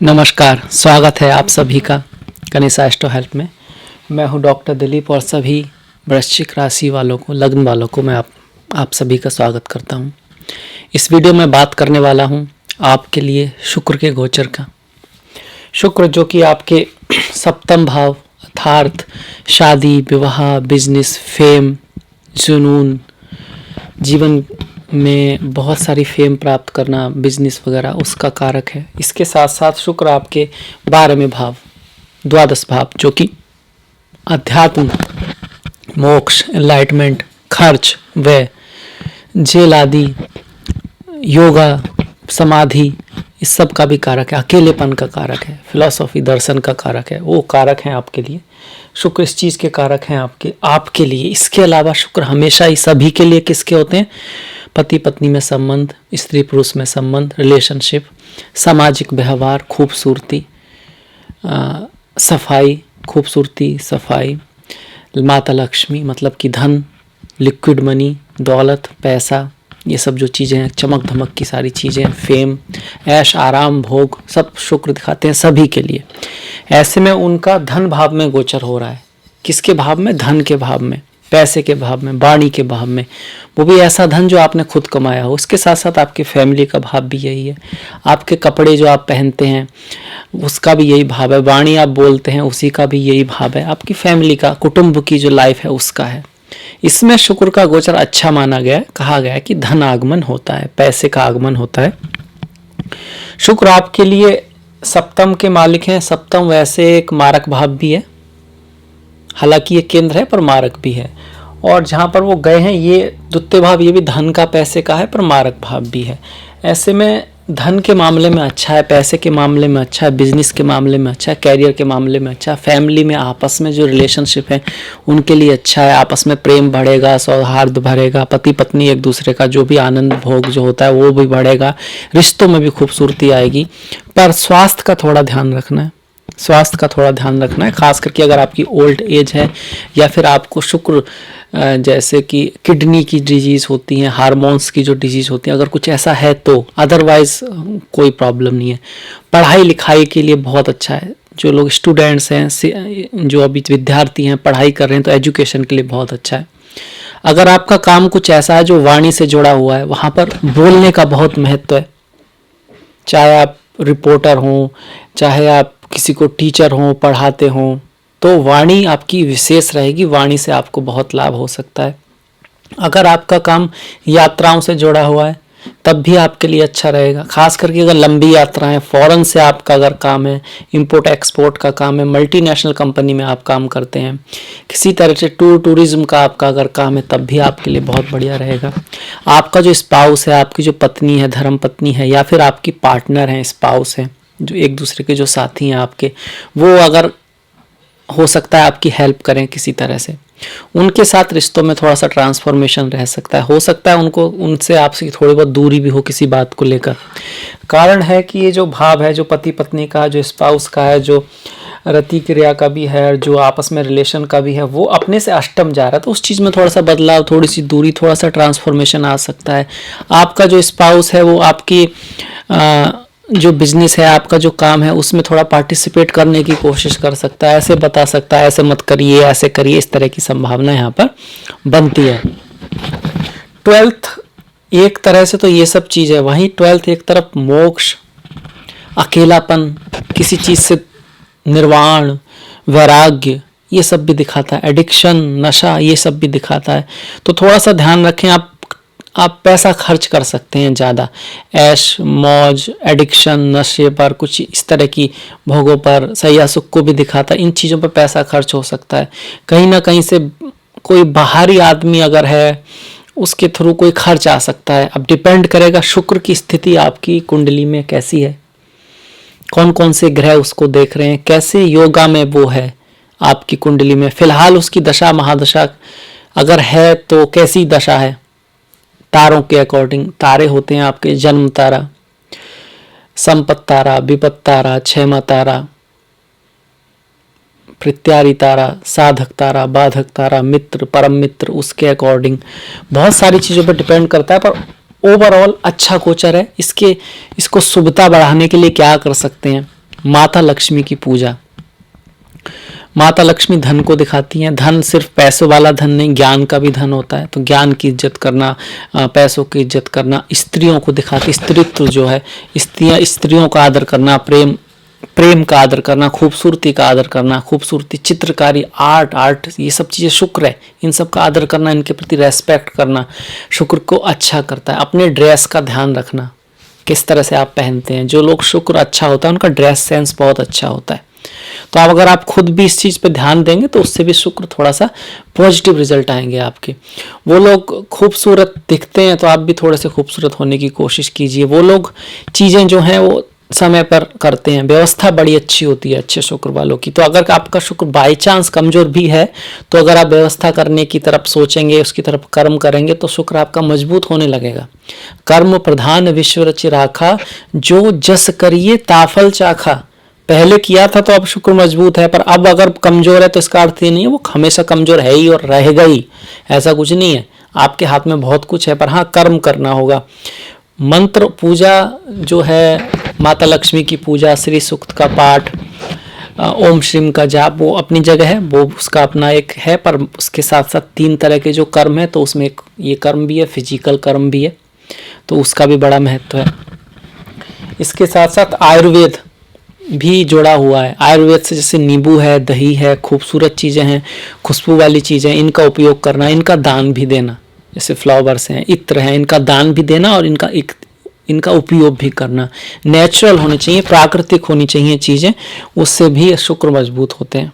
नमस्कार, स्वागत है आप सभी का कनिष्ठा एस्ट्रो हेल्प में। मैं हूं डॉक्टर दिलीप और सभी वृश्चिक राशि वालों को, लग्न वालों को मैं आप सभी का स्वागत करता हूं। इस वीडियो में बात करने वाला हूं आपके लिए शुक्र के गोचर का। शुक्र जो कि आपके सप्तम भाव अर्थात शादी, विवाह, बिजनेस, फेम, जुनून, जीवन में बहुत सारी फेम प्राप्त करना, बिजनेस वगैरह, उसका कारक है। इसके साथ साथ शुक्र आपके 12वें भाव, द्वादश भाव जो कि अध्यात्म, मोक्ष, एनलाइटमेंट, खर्च, व्यय, जेल आदि, योगा, समाधि, इस सब का भी कारक है। अकेलेपन का कारक है, फिलॉसफी, दर्शन का कारक है, वो कारक हैं आपके लिए। शुक्र इस चीज़ के कारक हैं आपके लिए। इसके अलावा शुक्र हमेशा ही सभी के लिए किसके होते हैं? पति पत्नी में संबंध, स्त्री पुरुष में संबंध, रिलेशनशिप, सामाजिक व्यवहार, खूबसूरती, सफाई, खूबसूरती, सफाई, माता लक्ष्मी मतलब कि धन, लिक्विड मनी, दौलत, पैसा, ये सब जो चीज़ें हैं, चमक धमक की सारी चीज़ें, फेम, ऐश आराम, भोग, सब शुक्र दिखाते हैं सभी के लिए। ऐसे में उनका धन भाव में गोचर हो रहा है। किसके भाव में? धन के भाव में, पैसे के भाव में, वाणी के भाव में। वो भी ऐसा धन जो आपने खुद कमाया हो। उसके साथ साथ आपकी फैमिली का भाव भी यही है। आपके कपड़े जो आप पहनते हैं उसका भी यही भाव है। वाणी आप बोलते हैं उसी का भी यही भाव है। आपकी फैमिली का, कुटुंब की जो लाइफ है उसका है। इसमें शुक्र का गोचर अच्छा माना गया है। कहा गया है कि धन आगमन होता है, पैसे का आगमन होता है। शुक्र आपके लिए सप्तम के मालिक हैं। सप्तम वैसे एक मारक भाव भी है, हालांकि ये केंद्र है पर मारक भी है। और जहाँ पर वो गए हैं ये द्वितीय भाव, ये भी धन का, पैसे का है पर मारक भाव भी है। ऐसे में धन के मामले में अच्छा है, पैसे के मामले में अच्छा है, बिजनेस के मामले में अच्छा है, कैरियर के मामले में अच्छा है, फैमिली में आपस में जो रिलेशनशिप है उनके लिए अच्छा है। आपस में प्रेम बढ़ेगा, सौहार्द बढ़ेगा, पति पत्नी एक दूसरे का जो भी आनंद भोग जो होता है वो भी बढ़ेगा, रिश्तों में भी खूबसूरती आएगी। पर स्वास्थ्य का थोड़ा ध्यान रखना है, स्वास्थ्य का थोड़ा ध्यान रखना है। खास करके अगर आपकी ओल्ड एज है या फिर आपको शुक्र जैसे कि किडनी की डिजीज़ होती हैं, हार्मोन्स की जो डिजीज़ होती हैं, अगर कुछ ऐसा है तो अदरवाइज कोई प्रॉब्लम नहीं है। पढ़ाई लिखाई के लिए बहुत अच्छा है। जो लोग स्टूडेंट्स हैं, जो अभी विद्यार्थी हैं, पढ़ाई कर रहे हैं, तो एजुकेशन के लिए बहुत अच्छा है। अगर आपका काम कुछ ऐसा है जो वाणी से जुड़ा हुआ है, वहाँ पर बोलने का बहुत महत्व है। चाहे आप रिपोर्टर हों, चाहे आप किसी को टीचर हों, पढ़ाते हों, तो वाणी आपकी विशेष रहेगी। वाणी से आपको बहुत लाभ हो सकता है। अगर आपका काम यात्राओं से जुड़ा हुआ है तब भी आपके लिए अच्छा रहेगा। खास करके अगर लंबी यात्राएं, फॉरेन से आपका अगर काम है, इंपोर्ट एक्सपोर्ट का काम है, मल्टीनेशनल कंपनी में आप काम करते हैं, किसी तरह से टूरिज्म का आपका अगर काम है, तब भी आपके लिए बहुत बढ़िया रहेगा। आपका जो स्पाउस है, आपकी जो पत्नी है, धर्म पत्नी है, या फिर आपकी पार्टनर है, स्पाउस है, जो एक दूसरे के जो साथी हैं आपके, वो अगर हो सकता है आपकी हेल्प करें किसी तरह से, उनके साथ रिश्तों में थोड़ा सा ट्रांसफॉर्मेशन रह सकता है। हो सकता है उनसे आपसी थोड़ी बहुत दूरी भी हो किसी बात को लेकर। कारण है कि ये जो भाव है, जो पति पत्नी का, जो स्पाउस का है, जो रति क्रिया का भी है, जो आपस में रिलेशन का भी है, वो अपने से अष्टम जा रहा है। तो उस चीज़ में थोड़ा सा बदलाव, थोड़ी सी दूरी, थोड़ा सा ट्रांसफॉर्मेशन आ सकता है। आपका जो स्पाउस है वो आपकी जो बिजनेस है, आपका जो काम है, उसमें थोड़ा पार्टिसिपेट करने की कोशिश कर सकता है, ऐसे बता सकता है, ऐसे मत करिए, ऐसे करिए, इस तरह की संभावना यहाँ पर बनती है। 12th एक तरह से तो ये सब चीज़ है, वहीं 12th एक तरफ मोक्ष, अकेलापन, किसी चीज़ से निर्वाण, वैराग्य, ये सब भी दिखाता है। एडिक्शन, नशा, ये सब भी दिखाता है। तो थोड़ा सा ध्यान रखें। आप पैसा खर्च कर सकते हैं ज़्यादा, ऐश मौज, एडिक्शन, नशे पर, कुछ इस तरह की भोगों पर, सैया सुख को भी दिखाता है। इन चीज़ों पर पैसा खर्च हो सकता है। कहीं ना कहीं से कोई बाहरी आदमी अगर है, उसके थ्रू कोई खर्च आ सकता है। अब डिपेंड करेगा शुक्र की स्थिति आपकी कुंडली में कैसी है, कौन कौन से ग्रह उसको देख रहे हैं, कैसे योगा में वो है आपकी कुंडली में। फिलहाल उसकी दशा महादशा अगर है तो कैसी दशा है, तारों के अकॉर्डिंग। तारे होते हैं आपके जन्म तारा, संपत तारा, विपत तारा, क्षमा तारा, प्रत्यारी तारा, साधक तारा, बाधक तारा, मित्र, परम मित्र, उसके अकॉर्डिंग बहुत सारी चीज़ों पर डिपेंड करता है। पर ओवरऑल अच्छा गोचर है। इसको शुभता बढ़ाने के लिए क्या कर सकते हैं? माता लक्ष्मी की पूजा। माता लक्ष्मी धन को दिखाती हैं। धन सिर्फ पैसों वाला धन नहीं, ज्ञान का भी धन होता है। तो ज्ञान की इज्जत करना, पैसों की इज्जत करना, स्त्रियों को दिखाती, स्त्रीत्व जो है, स्त्रियों का आदर करना, प्रेम का आदर करना, खूबसूरती का आदर करना, खूबसूरती, चित्रकारी, आर्ट, ये सब चीज़ें शुक्र है, इन सब का आदर करना, इनके प्रति रेस्पेक्ट करना शुक्र को अच्छा करता है। अपने ड्रेस का ध्यान रखना, किस तरह से आप पहनते हैं। जो लोग शुक्र अच्छा होता है उनका ड्रेस सेंस बहुत अच्छा होता है। तो अब अगर आप खुद भी इस चीज़ पे ध्यान देंगे तो उससे भी शुक्र थोड़ा सा पॉजिटिव रिजल्ट आएंगे आपके। वो लोग खूबसूरत दिखते हैं तो आप भी थोड़े से खूबसूरत होने की कोशिश कीजिए। वो लोग चीज़ें जो हैं वो समय पर करते हैं, व्यवस्था बड़ी अच्छी होती है अच्छे शुक्र वालों की। तो अगर आपका शुक्र बाई चांस कमजोर भी है तो अगर आप व्यवस्था करने की तरफ सोचेंगे, उसकी तरफ कर्म करेंगे तो शुक्र आपका मजबूत होने लगेगा। कर्म प्रधान विश्व रचि राखा, जो जस करिए ताफल चाखा। पहले किया था तो अब शुक्र मजबूत है, पर अब अगर कमजोर है तो इसका अर्थ ये नहीं है वो हमेशा कमजोर है ही और रहेगा ही, ऐसा कुछ नहीं है। आपके हाथ में बहुत कुछ है, पर हाँ कर्म करना होगा। मंत्र पूजा जो है, माता लक्ष्मी की पूजा, श्री सूक्त का पाठ, ओम श्रीम का जाप, वो अपनी जगह है, वो उसका अपना एक है। पर उसके साथ साथ 3 तरह के जो कर्म है तो उसमें एक ये कर्म भी है, फिजिकल कर्म भी है, तो उसका भी बड़ा महत्व है। इसके साथ साथ आयुर्वेद भी जुड़ा हुआ है। आयुर्वेद से जैसे नींबू है, दही है, खूबसूरत चीज़ें हैं, खुशबू वाली चीज़ें, इनका उपयोग करना, इनका दान भी देना। जैसे फ्लावर्स हैं, इत्र हैं, इनका दान भी देना और इनका उपयोग भी करना। नेचुरल होनी चाहिए, प्राकृतिक होनी चाहिए चीज़ें, उससे भी शुक्र मजबूत होते हैं।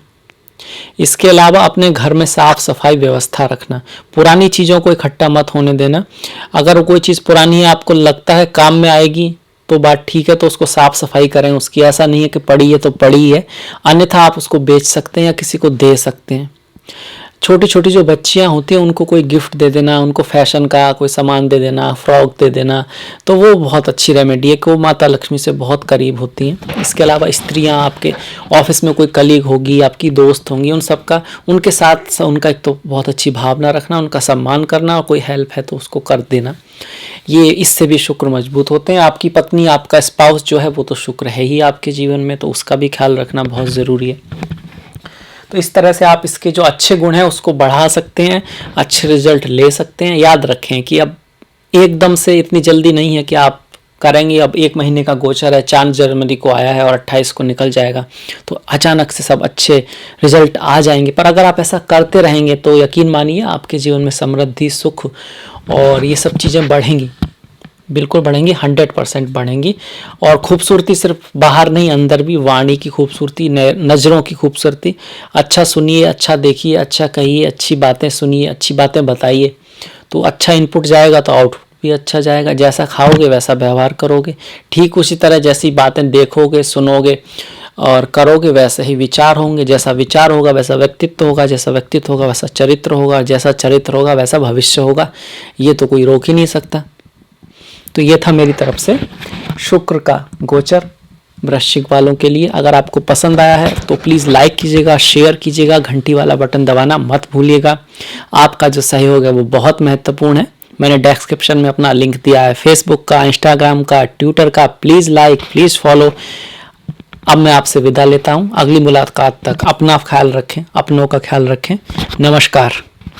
इसके अलावा अपने घर में साफ सफाई व्यवस्था रखना, पुरानी चीज़ों को इकट्ठा मत होने देना। अगर कोई चीज़ पुरानी है, आपको लगता है काम में आएगी तो बात ठीक है, तो उसको साफ सफाई करें उसकी। ऐसा नहीं है कि पड़ी है तो पड़ी है, अन्यथा आप उसको बेच सकते हैं या किसी को दे सकते हैं। छोटी छोटी जो बच्चियां होती हैं उनको कोई गिफ्ट दे देना, उनको फैशन का कोई सामान दे देना, फ्रॉक दे देना, तो वो बहुत अच्छी रेमेडी है कि वो माता लक्ष्मी से बहुत करीब होती हैं। इसके अलावा स्त्रियां, आपके ऑफिस में कोई कलीग होगी, आपकी दोस्त होंगी, उन सबका उनके साथ उनका एक तो बहुत अच्छी भावना रखना, उनका सम्मान करना, और कोई हेल्प है तो उसको कर देना। ये इससे भी शुक्र मजबूत होते हैं। आपकी पत्नी, आपका स्पाउस जो है वो तो शुक्र है ही आपके जीवन में, तो उसका भी ख्याल रखना बहुत ज़रूरी है। तो इस तरह से आप इसके जो अच्छे गुण हैं उसको बढ़ा सकते हैं, अच्छे रिजल्ट ले सकते हैं। याद रखें कि अब एकदम से इतनी जल्दी नहीं है कि आप करेंगे। अब 1 महीने का गोचर है, 4 जनवरी को आया है और 28 को निकल जाएगा, तो अचानक से सब अच्छे रिजल्ट आ जाएंगे। पर अगर आप ऐसा करते रहेंगे तो यकीन मानिए आपके जीवन में समृद्धि, सुख और ये सब चीज़ें बढ़ेंगी, बिल्कुल बढ़ेंगी, 100% बढ़ेंगी। और खूबसूरती सिर्फ बाहर नहीं, अंदर भी। वाणी की खूबसूरती, नज़रों की खूबसूरती। अच्छा सुनिए, अच्छा देखिए, अच्छा कहिए, अच्छी बातें सुनिए, अच्छी बातें बताइए, तो अच्छा इनपुट जाएगा तो आउटपुट भी अच्छा जाएगा। जैसा खाओगे वैसा व्यवहार करोगे, ठीक उसी तरह जैसी बातें देखोगे, सुनोगे और करोगे वैसे ही विचार होंगे। जैसा विचार होगा वैसा व्यक्तित्व होगा, जैसा व्यक्तित्व होगा वैसा चरित्र होगा, जैसा चरित्र होगा वैसा भविष्य होगा। ये तो कोई रोक ही नहीं सकता। तो ये था मेरी तरफ से शुक्र का गोचर वृश्चिक वालों के लिए। अगर आपको पसंद आया है तो प्लीज़ लाइक कीजिएगा, शेयर कीजिएगा, घंटी वाला बटन दबाना मत भूलिएगा। आपका जो सहयोग है वो बहुत महत्वपूर्ण है। मैंने डिस्क्रिप्शन में अपना लिंक दिया है, फेसबुक का, इंस्टाग्राम का, ट्विटर का। Please like, please follow. अब मैं आपसे विदा लेता हूँ, अगली मुलाकात तक अपना ख्याल रखें, अपनों का ख्याल रखें। नमस्कार।